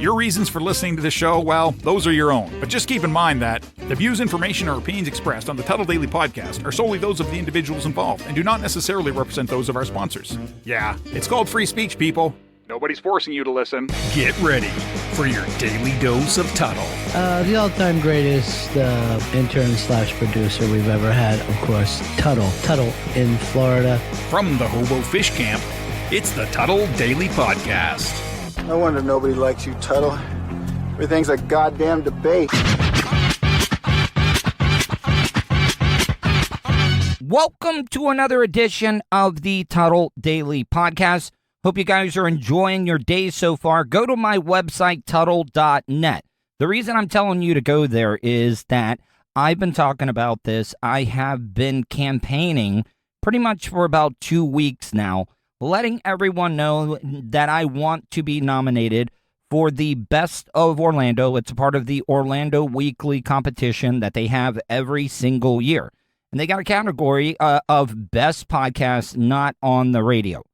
Your reasons for listening to the show, well, those are your own. But just keep in mind that the views, information, or opinions expressed on the Tuddle Daily Podcast are solely those of the individuals involved and do not necessarily represent those of our sponsors. Yeah, it's called free speech, people. Nobody's forcing you to listen. Get ready for your daily dose of Tuddle. The all-time greatest intern/producer we've ever had, of course, Tuddle. Tuddle in Florida. From the Hobo Fish Camp, it's the Tuddle Daily Podcast. No wonder nobody likes you, Tuddle. Everything's a goddamn debate. Welcome to another edition of the Tuddle Daily Podcast. Hope you guys are enjoying your day so far. Go to my website, Tuddle.net. The reason I'm telling you to go there is that I've been talking about this. I have been campaigning pretty much for about 2 weeks now, letting everyone know that I want to be nominated for the Best of Orlando. It's a part of the Orlando Weekly competition that they have every single year. And they got a category of Best Podcast Not on the Radio.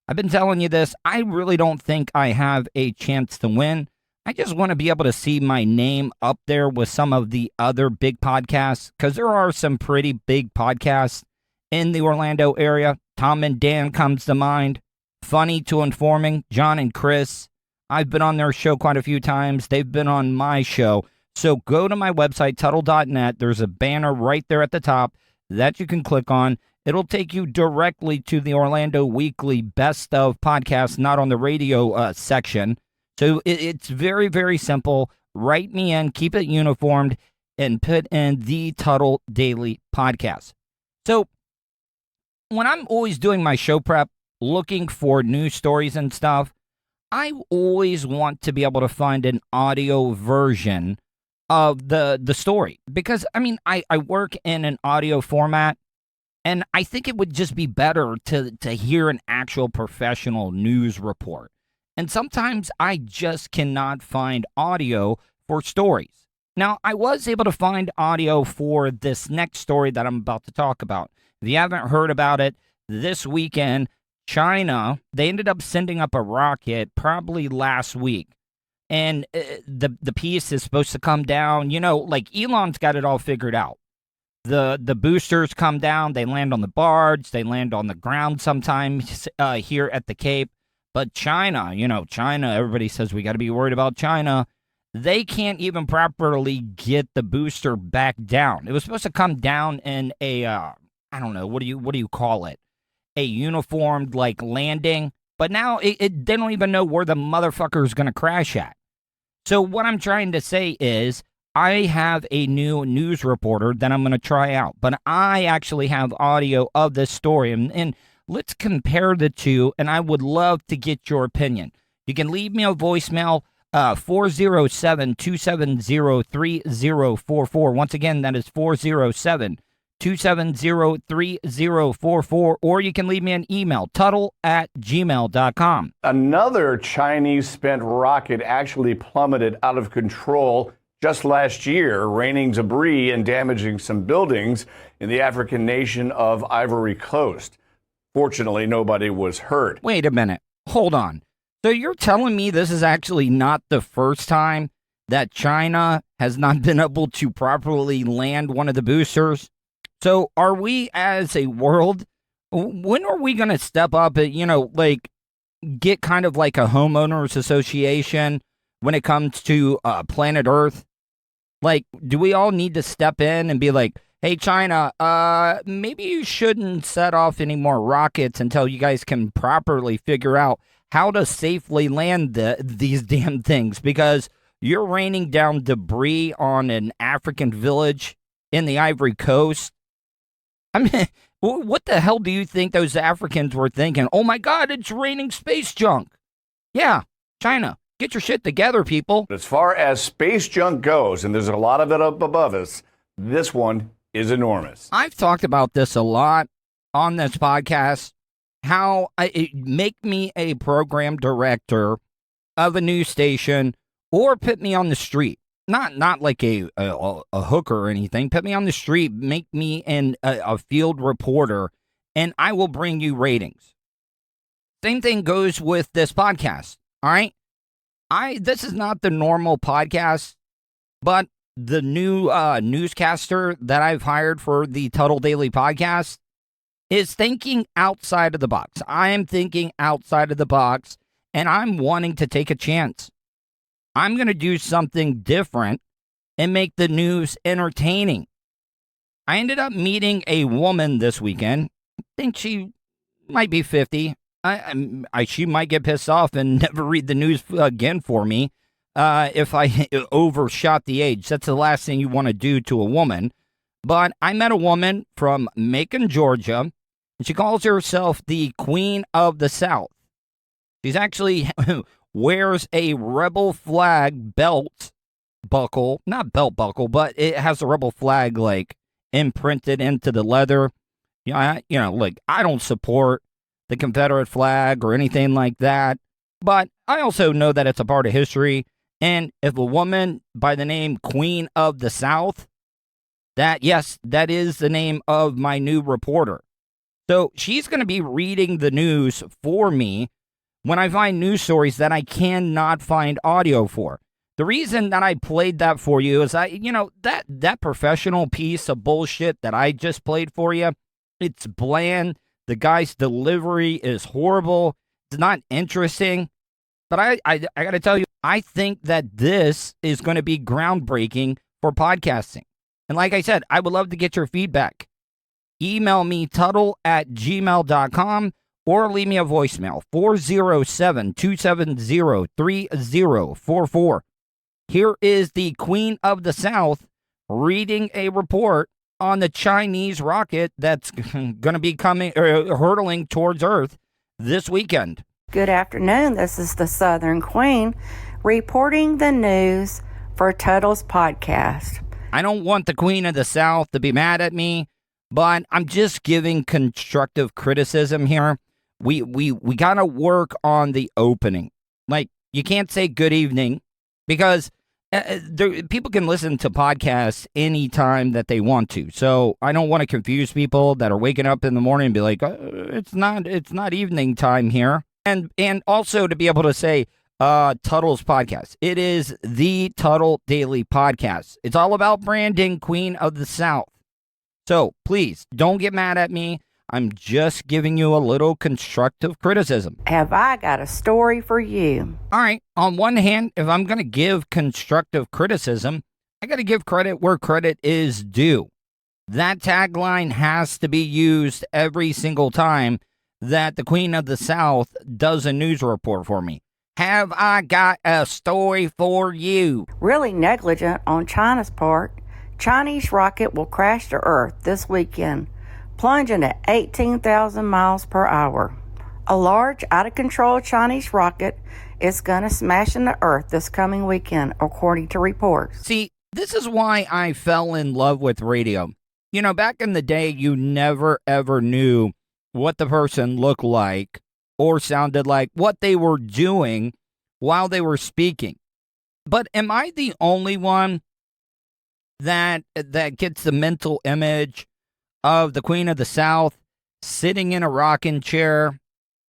I've been telling you this. I really don't think I have a chance to win. I just want to be able to see my name up there with some of the other big podcasts, because there are some pretty big podcasts in the Orlando area. Tom and Dan comes to mind. Funny to Informing, John and Chris. I've been on their show quite a few times. They've been on my show. So go to my website, Tuddle.net. There's a banner right there at the top that you can click on. It'll take you directly to the Orlando Weekly Best of Podcasts Not on the Radio section. So it's very, very simple. Write me in, keep it uniformed, and put in the Tuddle Daily Podcast. So when I'm always doing my show prep, looking for news stories and stuff, I always want to be able to find an audio version of the story. Because, I mean, I work in an audio format, and I think it would just be better to hear an actual professional news report. And sometimes I just cannot find audio for stories. Now, I was able to find audio for this next story that I'm about to talk about. If you haven't heard about it, this weekend, China, they ended up sending up a rocket probably last week. And the piece is supposed to come down. You know, like Elon's got it all figured out. The boosters come down, they land on the barge, they land on the ground sometimes here at the Cape. But China, everybody says we got to be worried about China. They can't even properly get the booster back down. It was supposed to come down in a, I don't know, what do you call it? A uniformed, like, landing. But now they don't even know where the motherfucker is going to crash at. So what I'm trying to say is, I have a new news reporter that I'm going to try out, but I actually have audio of this story, and let's compare the two, and I would love to get your opinion. You can leave me a voicemail, 407-270-3044. Once again, that is 407-270-3044, or you can leave me an email, tuddle@gmail.com. Another Chinese-spent rocket actually plummeted out of control just last year, raining debris and damaging some buildings in the African nation of Ivory Coast. Fortunately, nobody was hurt. Wait a minute. Hold on. So you're telling me this is actually not the first time that China has not been able to properly land one of the boosters? So are we as a world, when are we going to step up and, get kind of like a homeowners association when it comes to planet Earth? Like, do we all need to step in and be like, hey, China, maybe you shouldn't set off any more rockets until you guys can properly figure out how to safely land these damn things, because you're raining down debris on an African village in the Ivory Coast. I mean, what the hell do you think those Africans were thinking? Oh, my God, it's raining space junk. Yeah, China. Get your shit together, people. As far as space junk goes, and there's a lot of it up above us, this one is enormous. I've talked about this a lot on this podcast, how make me a program director of a news station or put me on the street. Not like a hooker or anything. Put me on the street, make me a field reporter, and I will bring you ratings. Same thing goes with this podcast, all right? This is not the normal podcast, but the new newscaster that I've hired for the Tuddle Daily podcast is thinking outside of the box. I am thinking outside of the box, and I'm wanting to take a chance. I'm going to do something different and make the news entertaining. I ended up meeting a woman this weekend. I think she might be 50. She might get pissed off and never read the news again for me if I overshot the age. That's the last thing you want to do to a woman. But I met a woman from Macon, Georgia, and she calls herself the Queen of the South. She's actually wears a rebel flag belt buckle, not belt buckle, but it has a rebel flag like imprinted into the leather. I don't support the Confederate flag or anything like that, but I also know that it's a part of history. And if a woman by the name Queen of the South, that is the name of my new reporter. So she's going to be reading the news for me when I find news stories that I cannot find audio for. The reason that I played that for you is that professional piece of bullshit that I just played for you, it's bland. The guy's delivery is horrible. It's not interesting. But I got to tell you, I think that this is going to be groundbreaking for podcasting. And like I said, I would love to get your feedback. Email me, tuddle@gmail.com, or leave me a voicemail, 407-270-3044. Here is the Queen of the South reading a report on the Chinese rocket that's going to be hurtling towards Earth this weekend. Good afternoon. This is the Southern Queen reporting the news for Tuddle's podcast. I don't want the Queen of the South to be mad at me, but I'm just giving constructive criticism here. We got to work on the opening. Like, you can't say good evening because people can listen to podcasts anytime that they want to. So I don't want to confuse people that are waking up in the morning and be like, it's not evening time here. And also to be able to say Tuddle's podcast. It is the Tuddle Daily Podcast. It's all about branding Queen of the South. So please don't get mad at me. I'm just giving you a little constructive criticism. Have I got a story for you? All right. On one hand, if I'm going to give constructive criticism, I got to give credit where credit is due. That tagline has to be used every single time that the Queen of the South does a news report for me. Have I got a story for you? Really negligent on China's part. Chinese rocket will crash to Earth this weekend, plunging at 18,000 miles per hour. A large, out-of-control Chinese rocket is going to smash into Earth this coming weekend, according to reports. See, this is why I fell in love with radio. Back in the day, you never, ever knew what the person looked like or sounded like, what they were doing while they were speaking. But am I the only one that gets the mental image of the Queen of the South sitting in a rocking chair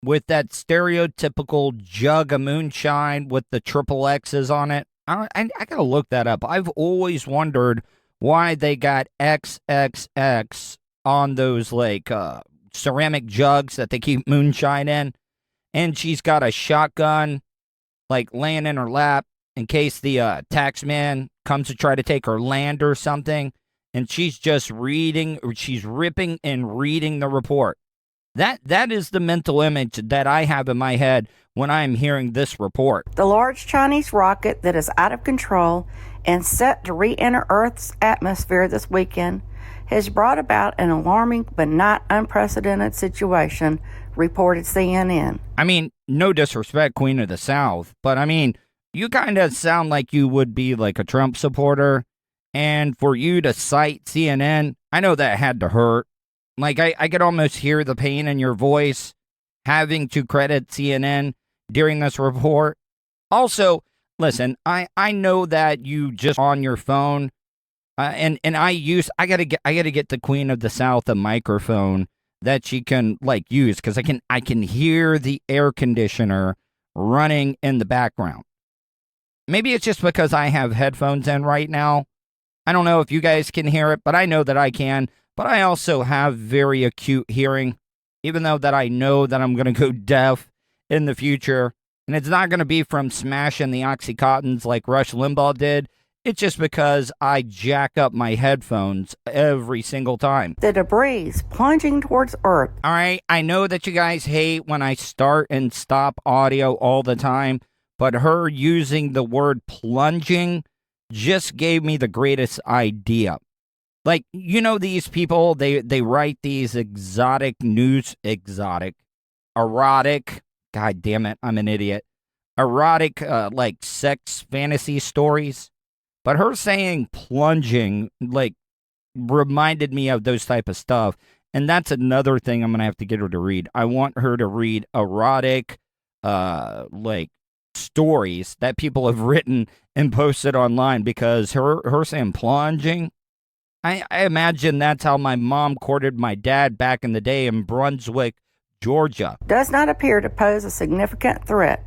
with that stereotypical jug of moonshine with the triple X's on it? I gotta look that up. I've always wondered why they got XXX on those ceramic jugs that they keep moonshine in, and she's got a shotgun laying in her lap in case the tax man comes to try to take her land or something, and she's just she's ripping and reading the report. That is the mental image that I have in my head when I'm hearing this report. The large Chinese rocket that is out of control and set to re-enter Earth's atmosphere this weekend has brought about an alarming but not unprecedented situation, reported CNN. I mean, no disrespect, Queen of the South, but I mean, you kind of sound like you would be like a Trump supporter, and for you to cite CNN, I know that had to hurt. I could almost hear the pain in your voice having to credit CNN during this report. Also, listen, I know that you just on your phone, and I gotta get the Queen of the South a microphone that she can use, because I can hear the air conditioner running in the background. maybe it's just because I have headphones in right now. I don't know if you guys can hear it, but I know that I can. But I also have very acute hearing, even though that I know that I'm going to go deaf in the future. And it's not going to be from smashing the Oxycontins like Rush Limbaugh did. It's just because I jack up my headphones every single time. The debris plunging towards Earth. All right, I know that you guys hate when I start and stop audio all the time, but her using the word plunging just gave me the greatest idea. Like, you know, these people, they write these erotic, God damn it, I'm an idiot. Erotic, like sex fantasy stories. But her saying plunging, like, reminded me of those type of stuff. And that's another thing I'm going to have to get her to read. I want her to read erotic, like, stories that people have written and posted online, because her saying plunging, I imagine that's how my mom courted my dad back in the day in Brunswick, Georgia. Does not appear to pose a significant threat,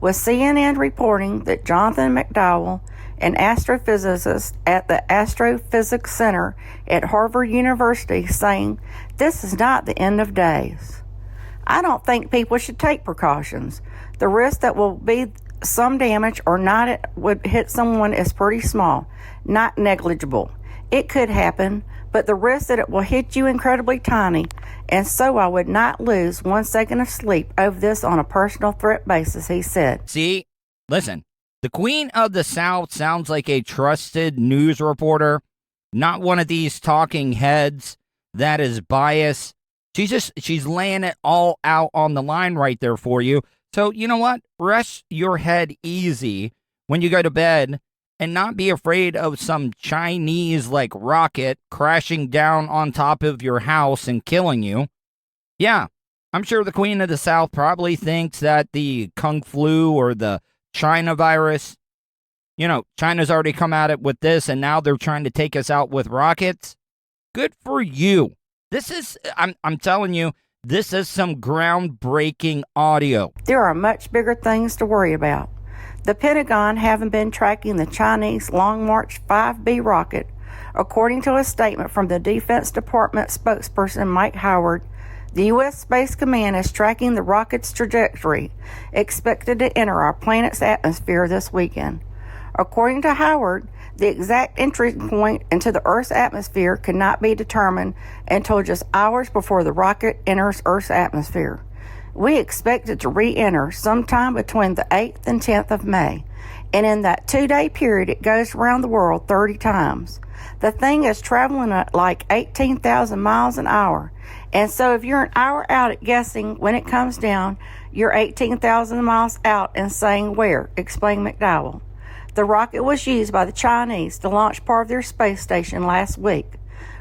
with CNN reporting that Jonathan McDowell, an astrophysicist at the Astrophysics Center at Harvard University, saying this is not the end of days. I don't think people should take precautions. The risk that will be some damage or not would hit someone is pretty small, not negligible. It could happen, but the risk that it will hit you incredibly tiny, and so I would not lose 1 second of sleep over this on a personal threat basis, he said. See, listen. The Queen of the South sounds like a trusted news reporter, not one of these talking heads that is biased. She's laying it all out on the line right there for you. So, you know what? Rest your head easy when you go to bed and not be afraid of some Chinese like rocket crashing down on top of your house and killing you. Yeah, I'm sure the Queen of the South probably thinks that the Kung Flu or the China virus, you know, China's already come at it with this, and now they're trying to take us out with rockets. Good for you. This is, I'm telling you, this is some groundbreaking audio. There are much bigger things to worry about. The Pentagon having been tracking the Chinese Long March 5B rocket, according to a statement from the Defense Department spokesperson Mike Howard. The U.S. Space Command is tracking the rocket's trajectory, expected to enter our planet's atmosphere this weekend. According to Howard, the exact entry point into the Earth's atmosphere cannot be determined until just hours before the rocket enters Earth's atmosphere. We expect it to re-enter sometime between the 8th and 10th of May, and in that 2-day period it goes around the world 30 times. The thing is traveling at like 18,000 miles an hour. And so if you're an hour out at guessing when it comes down, you're 18,000 miles out and saying where, explained McDowell. The rocket was used by the Chinese to launch part of their space station last week.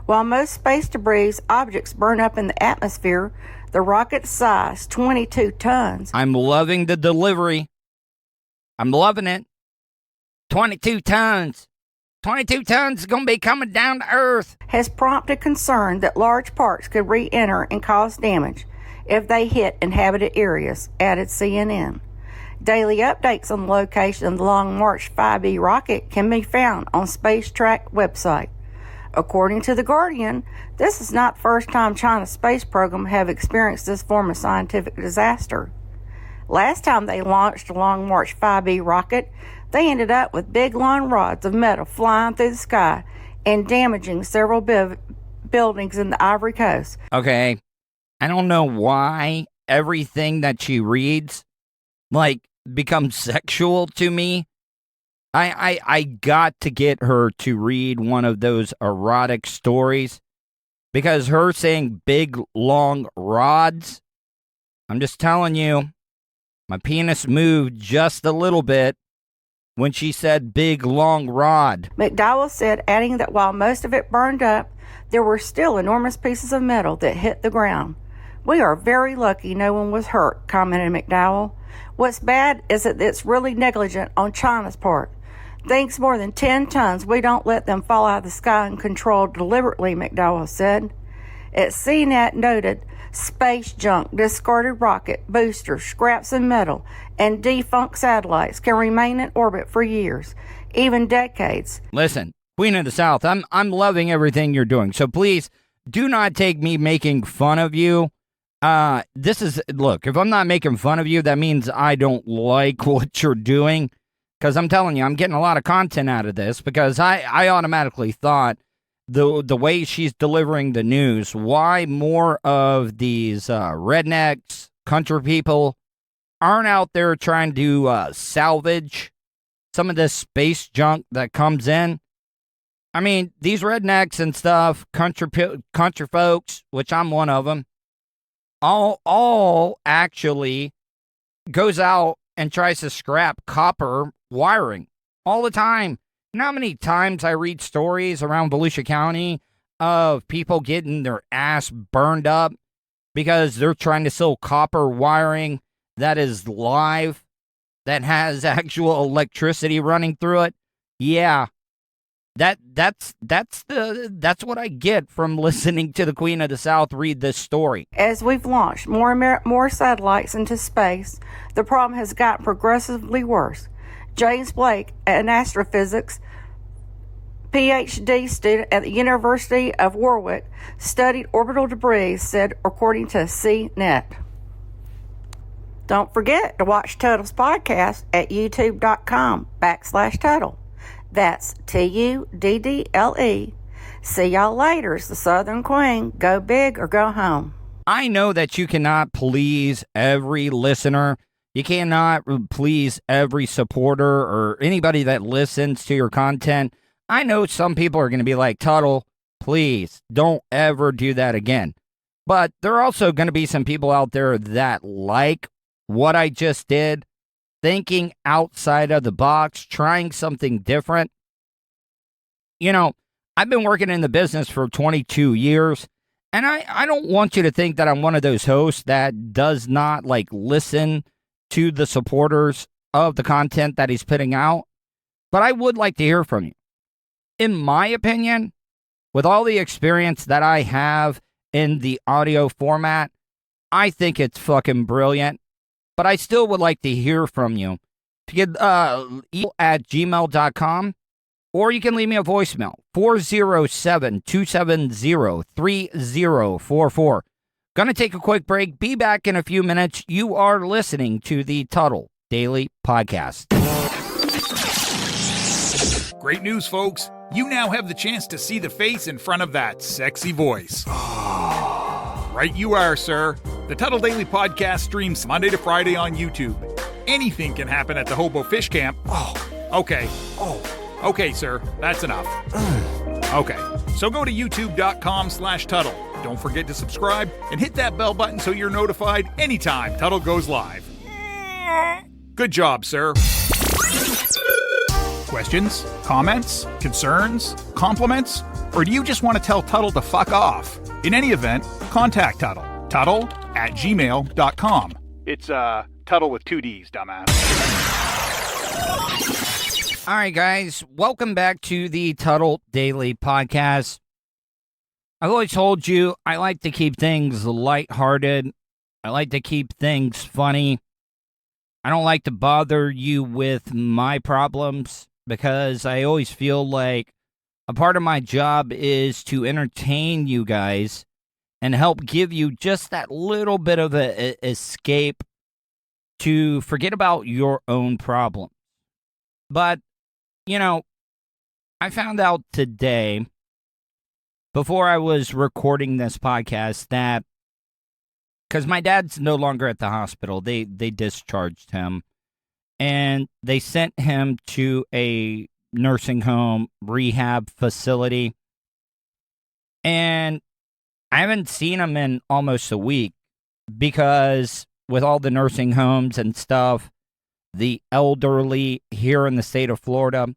While most space debris objects burn up in the atmosphere, the rocket's size, 22 tons. I'm loving the delivery. I'm loving it. 22 tons. 22 tons is going to be coming down to Earth. Has prompted concern that large parts could re-enter and cause damage if they hit inhabited areas, added CNN. Daily updates on the location of the Long March 5B rocket can be found on Space Track website. According to The Guardian, this is not the first time China's space program have experienced this form of scientific disaster. Last time they launched the Long March 5B rocket, they ended up with big long rods of metal flying through the sky and damaging several buildings in the Ivory Coast. Okay, I don't know why everything that she reads, like, becomes sexual to me. I got to get her to read one of those erotic stories, because her saying big, long rods, I'm just telling you, my penis moved just a little bit when she said big, long rod. McDowell said, adding that while most of it burned up, there were still enormous pieces of metal that hit the ground. We are very lucky no one was hurt, commented McDowell. What's bad is that it's really negligent on China's part. Things more than 10 tons, we don't let them fall out of the sky uncontrolled deliberately, McDowell said. As CNET noted, Space junk, discarded rocket, boosters, scraps of metal, and defunct satellites can remain in orbit for years, even decades. Listen, Queen of the South, I'm loving everything you're doing. So please do not take me making fun of you. Look, if I'm not making fun of you, that means I don't like what you're doing. Because I'm telling you, I'm getting a lot of content out of this because I automatically thought the way she's delivering the news, why more of these rednecks, country people aren't out there trying to salvage some of this space junk that comes in. I mean, these rednecks and stuff, country folks, which I'm one of them, all actually goes out and tries to scrap copper wiring all the time. You know how many times I read stories around Volusia County of people getting their ass burned up because they're trying to sell copper wiring that is live, that has actual electricity running through it? Yeah. That's what I get from listening to the Queen of the South read this story. As we've launched more satellites into space, the problem has gotten progressively worse. James Blake, an astrophysics PhD student at the University of Warwick, studied orbital debris, said according to CNET. Don't forget to watch Tuddle's podcast at youtube.com/Tuddle. That's Tuddle. See y'all later. It's the Southern Queen. Go big or go home. I know that you cannot please every listener. You cannot please every supporter or anybody that listens to your content. I know some people are going to be like, Tuddle, please don't ever do that again. But there are also going to be some people out there that like what I just did, thinking outside of the box, trying something different. You know, I've been working in the business for 22 years, and I don't want you to think that I'm one of those hosts that does not, listen to the supporters of the content that he's putting out. But I would like to hear from you. In my opinion, with all the experience that I have in the audio format, I think it's fucking brilliant. But I still would like to hear from you. If you could email at gmail.com, or you can leave me a voicemail, 407-270-3044. Gonna take a quick break. Be back in a few minutes. You are listening to the Tuddle Daily Podcast. Great news, folks. You now have the chance to see the face in front of that sexy voice. Right you are, sir. The Tuddle Daily Podcast streams Monday to Friday on YouTube. Anything can happen at the Hobo Fish Camp. Okay, sir. That's enough. Okay, so go to youtube.com/Tuddle. Don't forget to subscribe and hit that bell button so you're notified anytime Tuddle goes live. Good job, sir. Questions? Comments? Concerns? Compliments? Or do you just want to tell Tuddle to fuck off? In any event, contact Tuddle. Tuddle@gmail.com. It's, Tuddle with 2 Ds, dumbass. All right, guys. Welcome back to the Tuddle Daily Podcast. I've always told you I like to keep things lighthearted. I like to keep things funny. I don't like to bother you with my problems because I always feel like a part of my job is to entertain you guys and help give you just that little bit of an escape to forget about your own problem. But, you know, I found out today, before I was recording this podcast, that because my dad's no longer at the hospital, they discharged him, and they sent him to a nursing home rehab facility, and I haven't seen him in almost a week because with all the nursing homes and stuff, the elderly here in the state of Florida,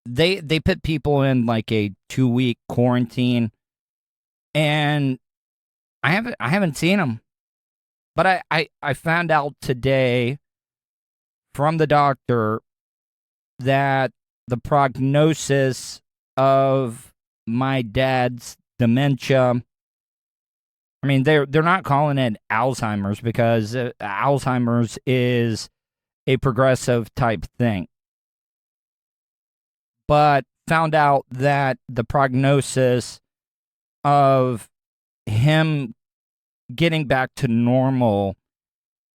they put people in like a 2-week quarantine, and I haven't seen him. But I found out today from the doctor that the prognosis of my dad's dementia I mean, they're not calling it Alzheimer's because Alzheimer's is a progressive type thing. But found out that the prognosis of him getting back to normal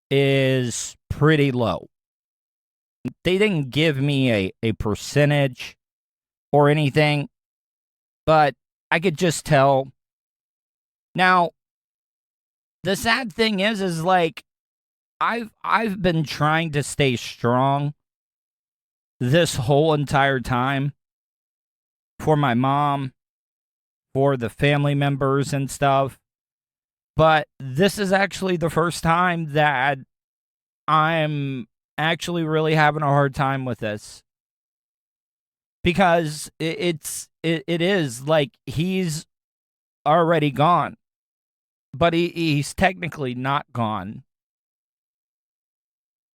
is pretty low. They didn't give me a percentage or anything, but I could just tell. Now, the sad thing is like I've been trying to stay strong this whole entire time for my mom, for the family members and stuff. But this is actually the first time that I'm actually really having a hard time with this. Because it is like he's already gone. But he's technically not gone.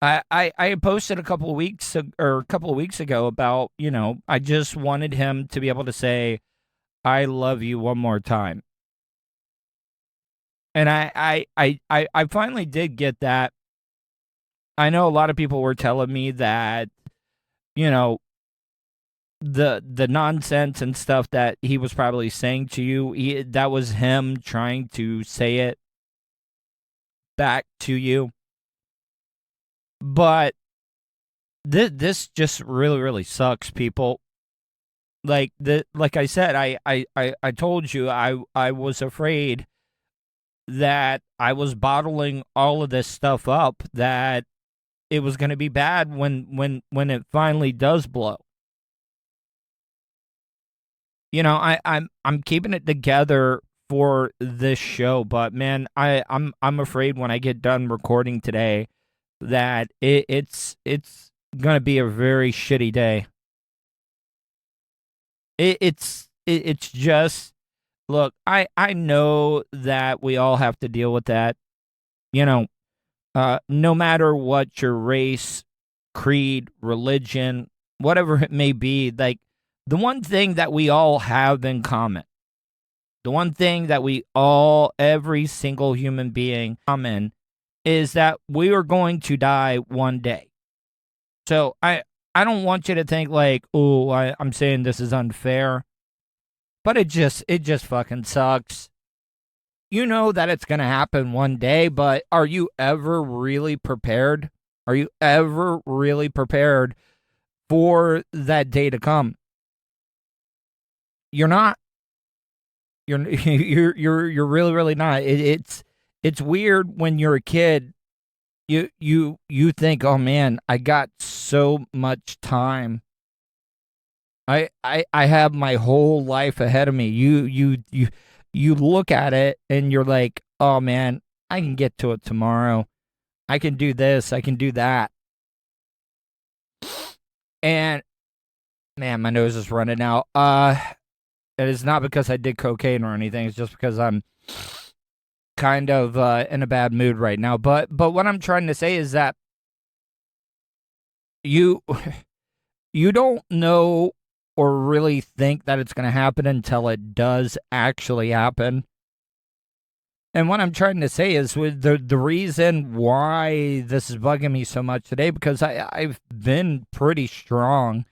I posted a couple of weeks ago about, I just wanted him to be able to say, I love you one more time. And I finally did get that. I know a lot of people were telling me that, the nonsense and stuff that he was probably saying to you, that was him trying to say it back to you. But this just really, really sucks, people. Like I said, I told you I was afraid that I was bottling all of this stuff up, that it was going to be bad when it finally does blow. I'm keeping it together for this show, but man, I'm afraid when I get done recording today that it's gonna be a very shitty day. It's just, look, I know that we all have to deal with that. No matter what your race, creed, religion, whatever it may be, like, the one thing that we all have in common, the one thing that every single human being common, is that we are going to die one day. So I don't want you to think like, oh, I'm saying this is unfair, but it just fucking sucks. You know that it's going to happen one day, but are you ever really prepared? Are you ever really prepared for that day to come? You're not. You're really, really not. It's weird when you're a kid. You think, oh man, I got so much time. I have my whole life ahead of me. You look at it and you're like, oh man, I can get to it tomorrow. I can do this. I can do that. And man, my nose is running out. It is not because I did cocaine or anything. It's just because I'm kind of in a bad mood right now. But what I'm trying to say is that you don't know or really think that it's going to happen until it does actually happen. And what I'm trying to say is, with the reason why this is bugging me so much today, because I've been pretty strong,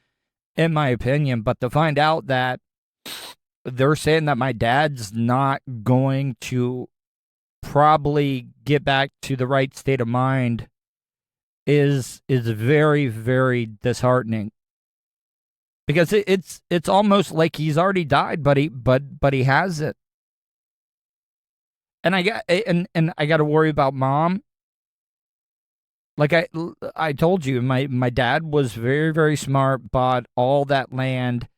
in my opinion, but to find out that they're saying that my dad's not going to probably get back to the right state of mind is very, very disheartening. Because it's almost like he's already died, but he hasn't. And I got to worry about mom. Like I told you, my dad was very, very smart, bought all that land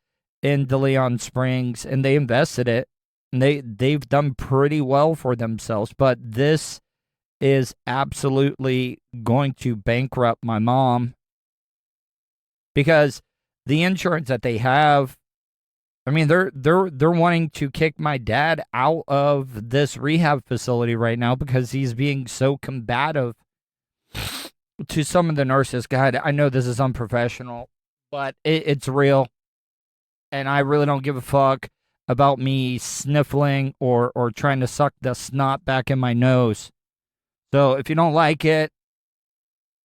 in DeLeon Springs, and they invested it, and they've done pretty well for themselves. But this is absolutely going to bankrupt my mom, because the insurance that they have, I mean, they're wanting to kick my dad out of this rehab facility right now because he's being so combative to some of the nurses. God, I know this is unprofessional, but it's real, and I really don't give a fuck. about me sniffling or trying to suck the snot back in my nose. So if you don't like it,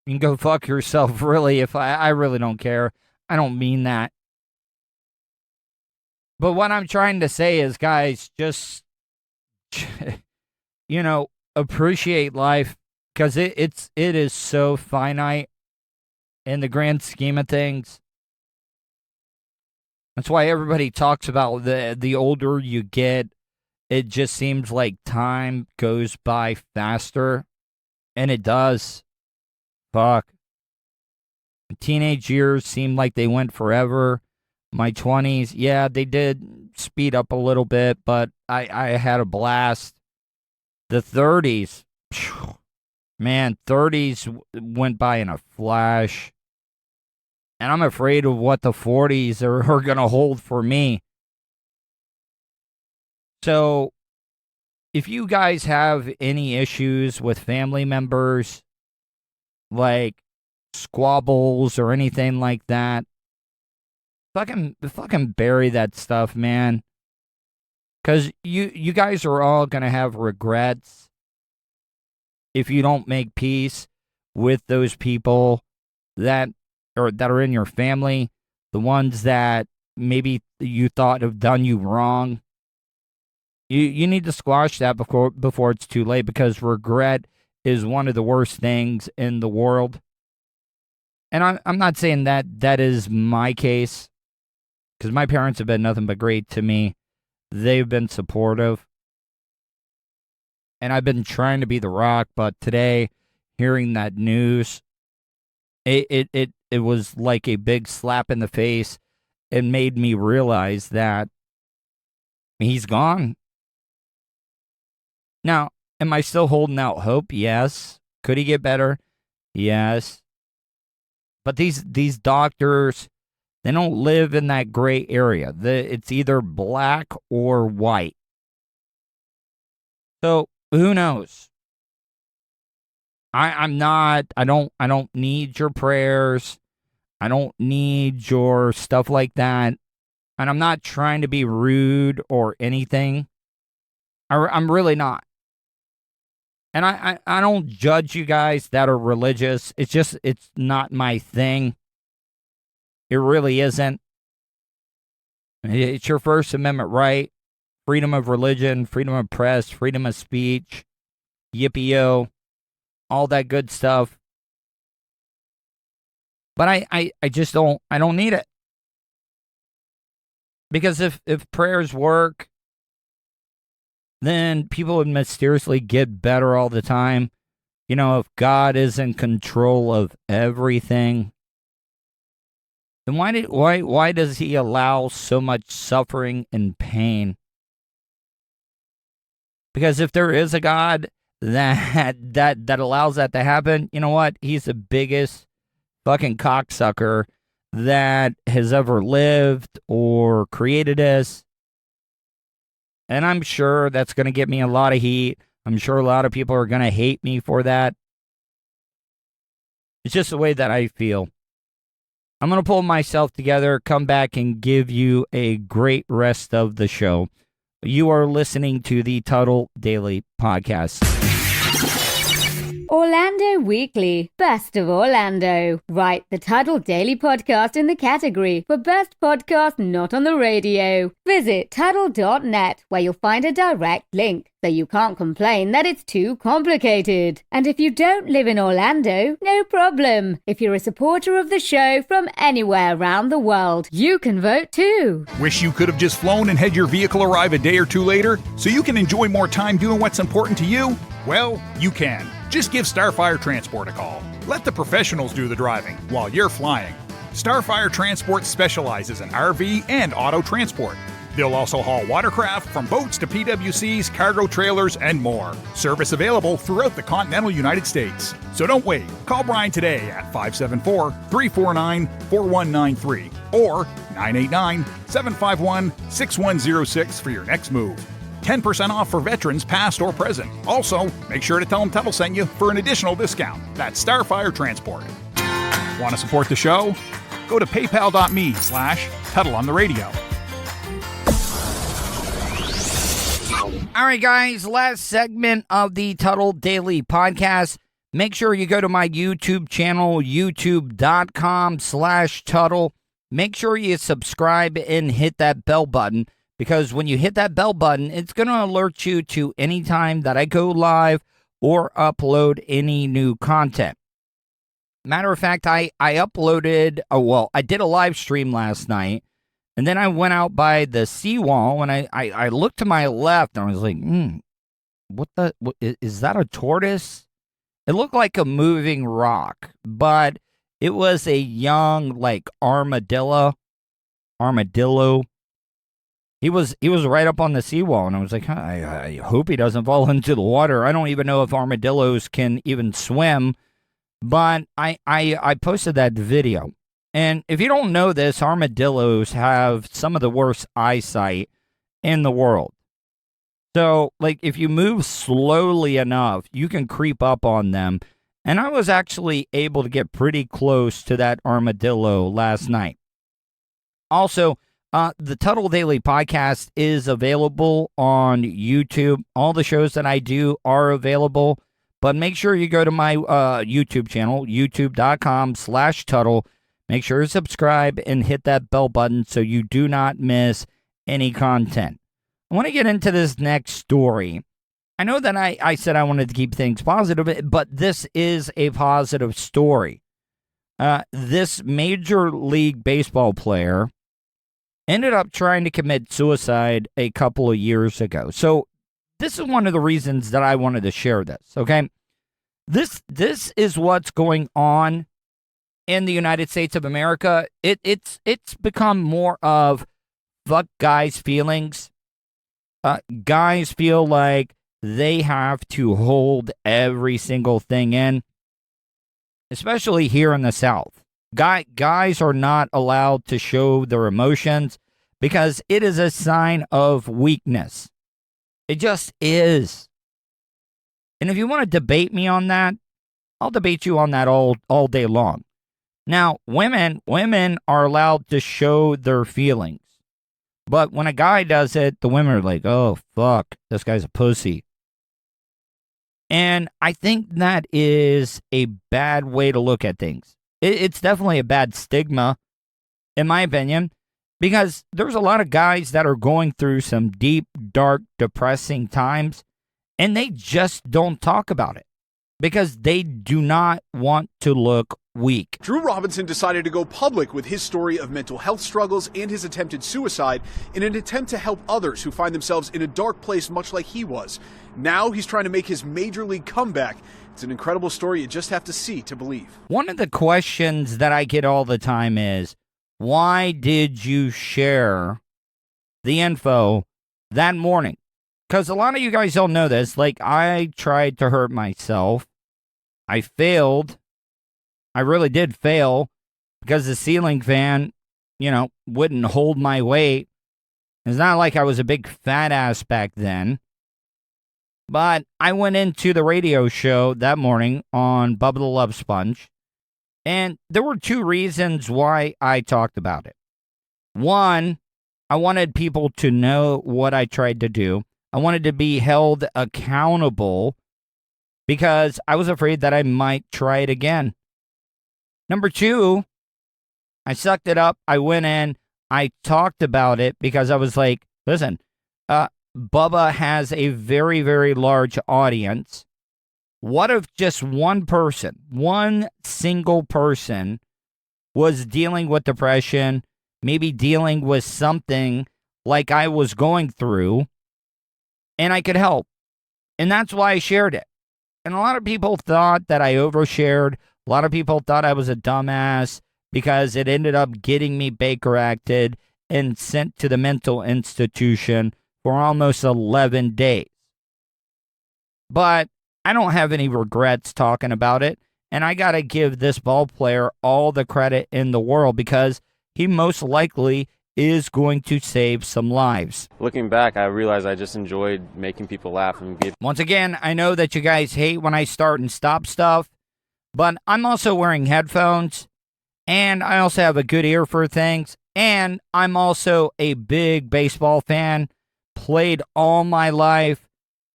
you can go fuck yourself, really. If I really don't care. I don't mean that. But what I'm trying to say is, guys, just, appreciate life, because it is so finite in the grand scheme of things. That's why everybody talks about the older you get, it just seems like time goes by faster. And it does. Fuck. Teenage years seemed like they went forever. My 20s, yeah, they did speed up a little bit, but I had a blast. The 30s, man, 30s went by in a flash. And I'm afraid of what the 40s are going to hold for me. So, if you guys have any issues with family members, like squabbles or anything like that, fucking bury that stuff, man. Because you guys are all going to have regrets if you don't make peace with those people that are in your family, the ones that maybe you thought have done you wrong. You need to squash that before it's too late, because regret is one of the worst things in the world. And I'm not saying that is my case, because my parents have been nothing but great to me. They've been supportive. And I've been trying to be the rock, but today, hearing that news, it was like a big slap in the face. It made me realize that he's gone. Now, am I still holding out hope? Yes. Could he get better? Yes. But these doctors, they don't live in that gray area. It's either black or white. So, who knows? I don't need your prayers. I don't need your stuff like that. And I'm not trying to be rude or anything. I'm really not. And I don't judge you guys that are religious. It's not my thing. It really isn't. It's your First Amendment right. Freedom of religion, freedom of press, freedom of speech, yippee-yo, all that good stuff. But I just don't need it. Because if prayers work, then people would mysteriously get better all the time. If God is in control of everything, then why does he allow so much suffering and pain? Because if there is a God that allows that to happen, you know what? He's the biggest fucking cocksucker that has ever lived or created us. And I'm sure that's going to get me a lot of heat. I'm sure a lot of people are going to hate me for that. It's just the way that I feel. I'm going to pull myself together, come back, and give you a great rest of the show. You are listening to the Tuddle Daily Podcast. Orlando Weekly, Best of Orlando. Write the Tuddle Daily Podcast in the category for Best Podcast Not on the Radio. Visit Tuddle.net, where you'll find a direct link, so you can't complain that it's too complicated. And if you don't live in Orlando, no problem. If you're a supporter of the show from anywhere around the world, you can vote too. Wish you could have just flown and had your vehicle arrive a day or two later so you can enjoy more time doing what's important to you? Well, you can. Just give Starfire Transport a call. Let the professionals do the driving while you're flying. Starfire Transport specializes in RV and auto transport. They'll also haul watercraft from boats to PWCs, cargo trailers, and more. Service available throughout the continental United States. So don't wait. Call Brian today at 574-349-4193 or 989-751-6106 for your next move. 10% off for veterans past or present. Also, make sure to tell them Tuddle sent you for an additional discount. That's Starfire Transport. Want to support the show? Go to paypal.me/Tuddle on the radio. All right, guys, last segment of the Tuddle Daily Podcast. Make sure you go to my YouTube channel, youtube.com/Tuddle. Make sure you subscribe and hit that bell button, because when you hit that bell button, it's going to alert you to any time that I go live or upload any new content. Matter of fact, I uploaded, I did a live stream last night, and then I went out by the seawall, and I looked to my left, and I was like, what is that a tortoise? It looked like a moving rock, but it was a young, armadillo. He was right up on the seawall, and I was like, I hope he doesn't fall into the water. I don't even know if armadillos can even swim, but I posted that video. And if you don't know this, armadillos have some of the worst eyesight in the world. So, if you move slowly enough, you can creep up on them. And I was actually able to get pretty close to that armadillo last night. Also, the Tuddle Daily Podcast is available on YouTube. All the shows that I do are available. But make sure you go to my YouTube channel, youtube.com/Tuddle. Make sure to subscribe and hit that bell button so you do not miss any content. I want to get into this next story. I know that I said I wanted to keep things positive, but this is a positive story. This Major League Baseball player ended up trying to commit suicide a couple of years ago. So this is one of the reasons that I wanted to share this, okay? This is what's going on in the United States of America. It's become more of fuck guys' feelings. Guys feel like they have to hold every single thing in, especially here in the South. Guys are not allowed to show their emotions because it is a sign of weakness. It just is. And if you want to debate me on that, I'll debate you on that all day long. Now, women are allowed to show their feelings. But when a guy does it, the women are like, oh, fuck, this guy's a pussy. And I think that is a bad way to look at things. It's definitely a bad stigma, in my opinion, because there's a lot of guys that are going through some deep, dark, depressing times, and they just don't talk about it because they do not want to look weak. Drew Robinson decided to go public with his story of mental health struggles and his attempted suicide in an attempt to help others who find themselves in a dark place much like he was. Now he's trying to make his major league comeback. It's an incredible story you just have to see to believe. One of the questions that I get all the time is, why did you share the info that morning? Because a lot of you guys don't know this. I tried to hurt myself. I failed. I really did fail because the ceiling fan, wouldn't hold my weight. It's not like I was a big fat ass back then. But I went into the radio show that morning on Bubba the Love Sponge, and there were two reasons why I talked about it. One, I wanted people to know what I tried to do. I wanted to be held accountable because I was afraid that I might try it again. Number two, I sucked it up. I went in. I talked about it because I was like, listen, Bubba has a very, very large audience. What if just one single person was dealing with depression, maybe dealing with something like I was going through, and I could help? And that's why I shared it. And a lot of people thought that I overshared. A lot of people thought I was a dumbass because it ended up getting me Baker acted and sent to the mental institution for almost 11 days. But I don't have any regrets talking about it, and I got to give this ball player all the credit in the world because he most likely is going to save some lives. Looking back, I realized I just enjoyed making people laugh. Once again, I know that you guys hate when I start and stop stuff, but I'm also wearing headphones, and I also have a good ear for things, and I'm also a big baseball fan. Played all my life.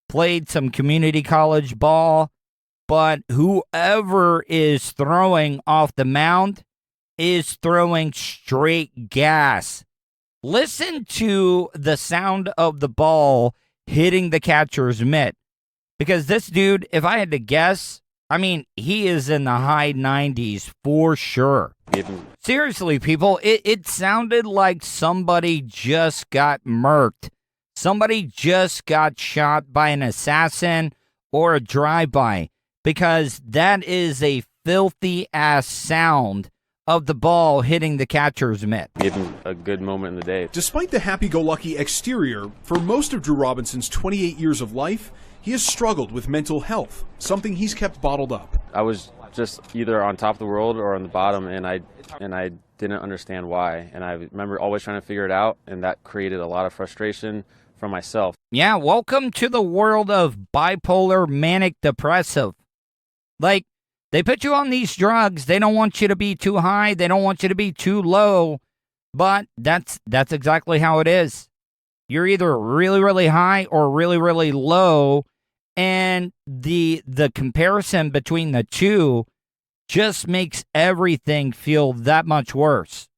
played some community college ball, but whoever is throwing off the mound is throwing straight gas. Listen to the sound of the ball hitting the catcher's mitt. Because this dude, if I had to guess, I mean, he is in the high 90s for sure. Seriously, people, it sounded like somebody just got murked. Somebody just got shot by an assassin or a drive-by. Because that is a filthy-ass sound of the ball hitting the catcher's mitt. Give him a good moment in the day. Despite the happy-go-lucky exterior, for most of Drew Robinson's 28 years of life, he has struggled with mental health, something he's kept bottled up. I was just either on top of the world or on the bottom, and I didn't understand why. And I remember always trying to figure it out, and that created a lot of frustration for myself. Yeah, welcome to the world of bipolar manic depressive. Like, they put you on these drugs. They don't want you to be too high. They don't want you to be too low. But that's exactly how it is. You're either really, really high or really, really low. And the comparison between the two just makes everything feel that much worse.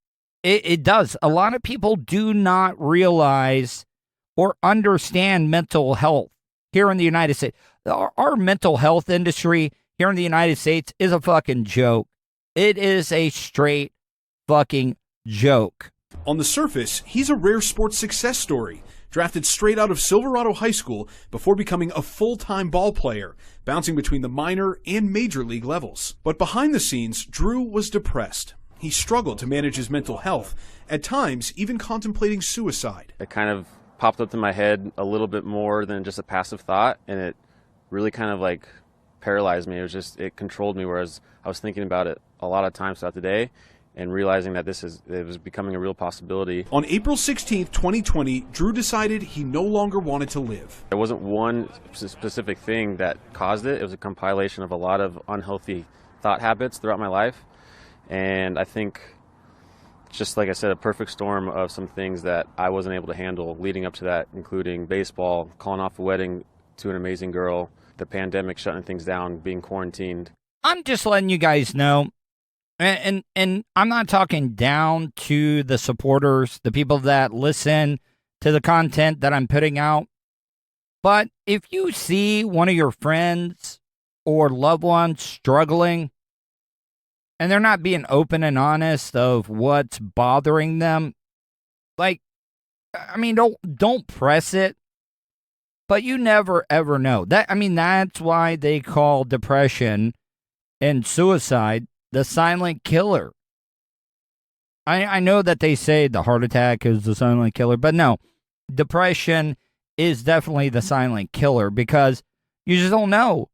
It does. A lot of people do not realize or understand mental health here in the United States. Our mental health industry here in the United States is a fucking joke. It is a straight fucking joke. On the surface, he's a rare sports success story, drafted straight out of Silverado High School before becoming a full-time ball player, bouncing between the minor and major league levels. But behind the scenes, Drew was depressed. He struggled to manage his mental health, at times even contemplating suicide. It kind of popped up in my head a little bit more than just a passive thought, and it really kind of like paralyzed me. It controlled me, whereas I was thinking about it a lot of times throughout the day and realizing that it was becoming a real possibility. On April 16th, 2020, Drew decided he no longer wanted to live. There wasn't one specific thing that caused it. It was a compilation of a lot of unhealthy thought habits throughout my life. And I think, just like I said, a perfect storm of some things that I wasn't able to handle leading up to that, including baseball, calling off a wedding to an amazing girl, the pandemic shutting things down, being quarantined. I'm just letting you guys know, and I'm not talking down to the supporters, the people that listen to the content that I'm putting out. But if you see one of your friends or loved ones struggling, and they're not being open and honest of what's bothering them, like, I mean, don't press it. But you never, ever know. That's why they call depression and suicide the silent killer. I know that they say the heart attack is the silent killer, but no. Depression is definitely the silent killer because you just don't know.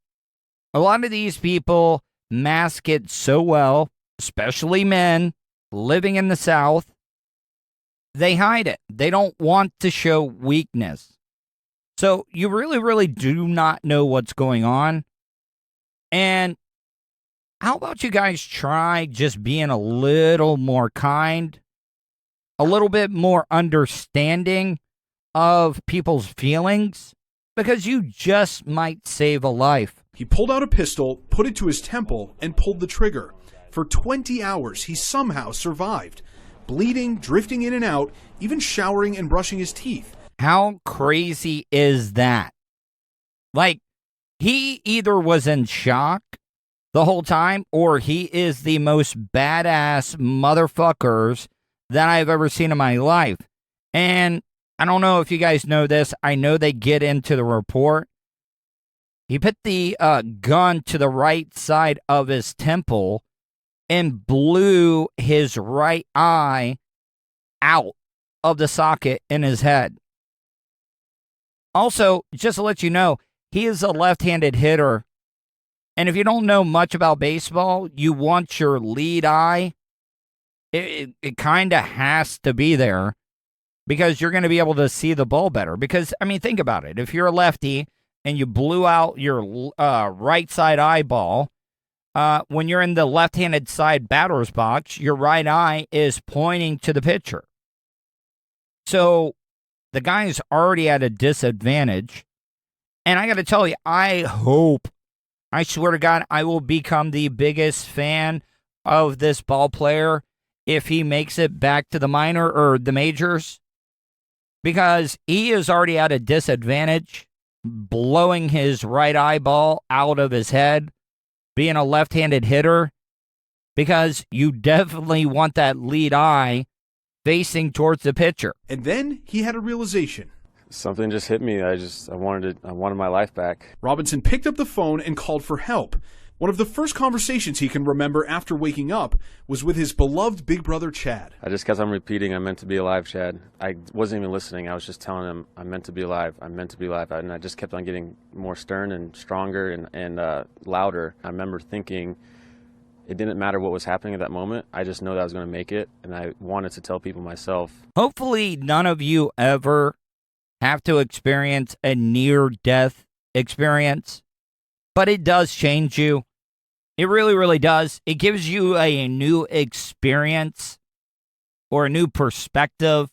A lot of these people mask it so well, especially men living in the South. They hide it. They don't want to show weakness. So you really, really do not know what's going on. And how about you guys try just being a little more kind, a little bit more understanding of people's feelings? Because you just might save a life. He pulled out a pistol, put it to his temple, and pulled the trigger. For 20 hours, he somehow survived. Bleeding, drifting in and out, even showering and brushing his teeth. How crazy is that? Like, he either was in shock the whole time, or he is the most badass motherfuckers that I've ever seen in my life. And I don't know if you guys know this. I know they get into the report. He put the gun to the right side of his temple and blew his right eye out of the socket in his head. Also, just to let you know, he is a left-handed hitter. And if you don't know much about baseball, you want your lead eye. It kind of has to be there because you're going to be able to see the ball better. Because, I mean, think about it. If you're a lefty and you blew out your right side eyeball, when you're in the left-handed side batter's box, your right eye is pointing to the pitcher. So the guy's already at a disadvantage. And I got to tell you, I swear to God, I will become the biggest fan of this ball player if he makes it back to the minor or the majors, because he is already at a disadvantage, blowing his right eyeball out of his head, being a left-handed hitter, because you definitely want that lead eye facing towards the pitcher. And then he had a realization. Something just hit me. I wanted my life back. Robinson picked up the phone and called for help. One of the first conversations he can remember after waking up was with his beloved big brother, Chad. I just kept on repeating, "I'm meant to be alive, Chad." I wasn't even listening. I was just telling him, "I'm meant to be alive. I'm meant to be alive." And I just kept on getting more stern and stronger and louder. I remember thinking it didn't matter what was happening at that moment. I just know that I was going to make it, and I wanted to tell people myself. Hopefully none of you ever have to experience a near-death experience, but it does change you. It really, really does. It gives you a new experience or a new perspective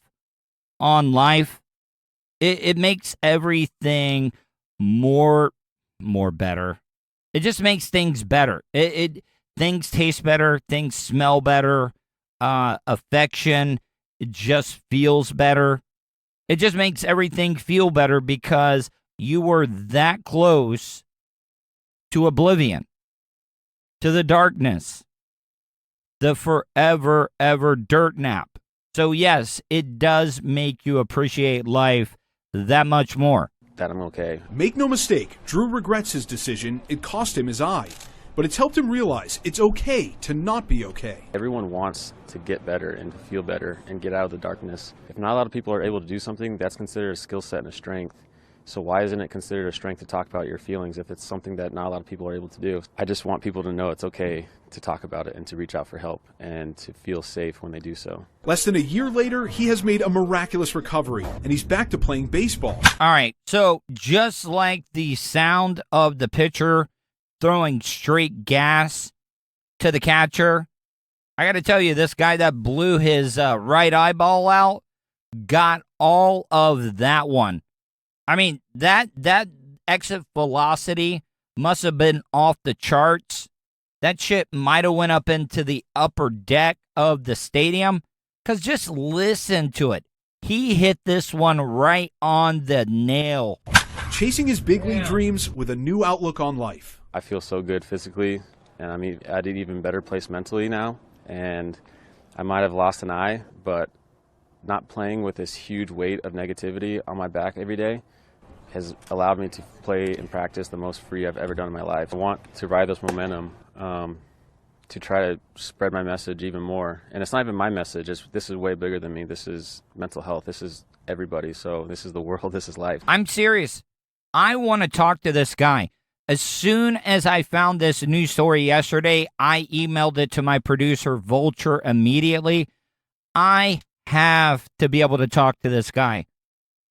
on life. It makes everything more better. It just makes things better. Things taste better. Things smell better. Affection, it just feels better. It just makes everything feel better because you were that close to oblivion, to the darkness, the forever, ever dirt nap. So yes, it does make you appreciate life that much more. That I'm okay. Make no mistake, Drew regrets his decision. It cost him his eye. But it's helped him realize it's okay to not be okay. Everyone wants to get better and to feel better and get out of the darkness. If not a lot of people are able to do something, that's considered a skill set and a strength. So why isn't it considered a strength to talk about your feelings if it's something that not a lot of people are able to do? I just want people to know it's okay to talk about it and to reach out for help and to feel safe when they do so. Less than a year later, he has made a miraculous recovery, and he's back to playing baseball. All right, so just like the sound of the pitcher throwing straight gas to the catcher, I got to tell you, this guy that blew his right eyeball out got all of that one. I mean, that exit velocity must have been off the charts. That shit might have went up into the upper deck of the stadium, because just listen to it. He hit this one right on the nail. Chasing his big league dreams with a new outlook on life. I feel so good physically, and I'm at an even better place mentally now. And I might have lost an eye, but not playing with this huge weight of negativity on my back every day has allowed me to play and practice the most free I've ever done in my life. I want to ride this momentum to try to spread my message even more. And it's not even my message. This is way bigger than me. This is mental health. This is everybody. So this is the world. This is life. I'm serious. I want to talk to this guy. As soon as I found this news story yesterday, I emailed it to my producer, Vulture, immediately. I have to be able to talk to this guy.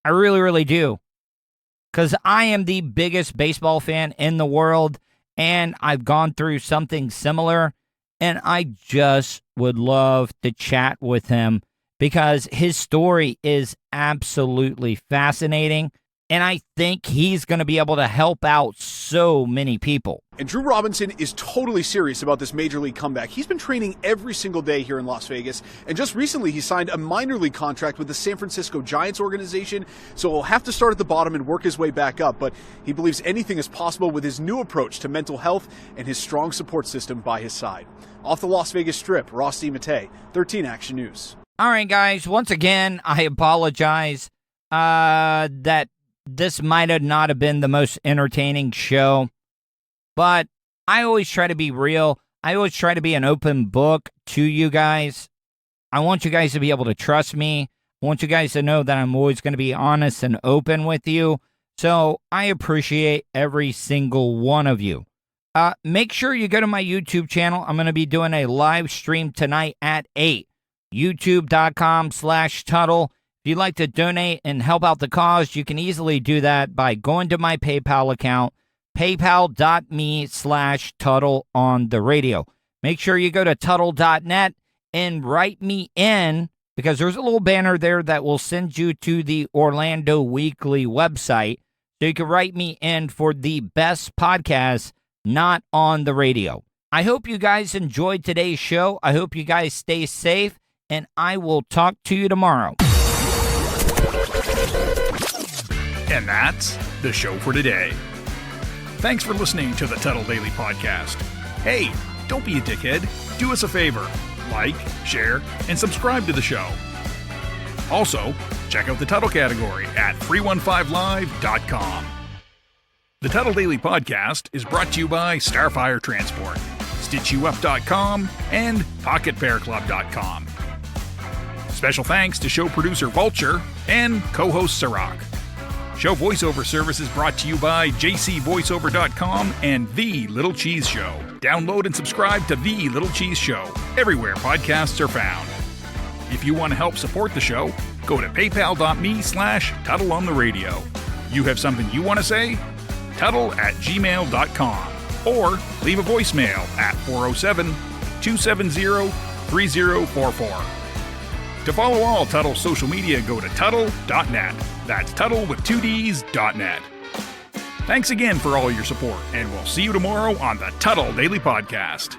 I really, really do. Because I am the biggest baseball fan in the world, and I've gone through something similar, and I just would love to chat with him because his story is absolutely fascinating. And I think he's going to be able to help out so many people. And Drew Robinson is totally serious about this major league comeback. He's been training every single day here in Las Vegas. And just recently, he signed a minor league contract with the San Francisco Giants organization. So he'll have to start at the bottom and work his way back up. But he believes anything is possible with his new approach to mental health and his strong support system by his side. Off the Las Vegas Strip, Ross DiMattei, 13 Action News. All right, guys. Once again, I apologize that this might have not have been the most entertaining show, but I always try to be real. I always try to be an open book to you guys. I want you guys to be able to trust me. I want you guys to know that I'm always going to be honest and open with you. So I appreciate every single one of you. Make sure you go to my YouTube channel. I'm going to be doing a live stream tonight at 8, youtube.com/Tuddle. If you'd like to donate and help out the cause, you can easily do that by going to my PayPal account, paypal.me/Tuddle on the radio. Make sure you go to Tuddle.net and write me in, because there's a little banner there that will send you to the Orlando Weekly website. so you can write me in for the best podcast not on the radio. I hope you guys enjoyed today's show. I hope you guys stay safe, and I will talk to you tomorrow. And that's the show for today. Thanks for listening to the Tuddle Daily Podcast. Hey, don't be a dickhead. Do us a favor. Like, share, and subscribe to the show. Also, check out the Tuddle category at 315live.com. The Tuddle Daily Podcast is brought to you by Starfire Transport, StitchYouUp.com, and PocketPairClub.com. Special thanks to show producer Vulture and co-host Sirach. Show voiceover service is brought to you by JCVoiceover.com and The Little Cheese Show. Download and subscribe to The Little Cheese Show everywhere podcasts are found. If you want to help support the show, go to paypal.me/Tuddle on the radio. You have something you want to say? Tuddle@gmail.com or leave a voicemail at 407-270-3044. To follow all Tuddle social media, go to Tuddle.net. That's Tuddle with 2Ds.net. Thanks again for all your support, and we'll see you tomorrow on the Tuddle Daily Podcast.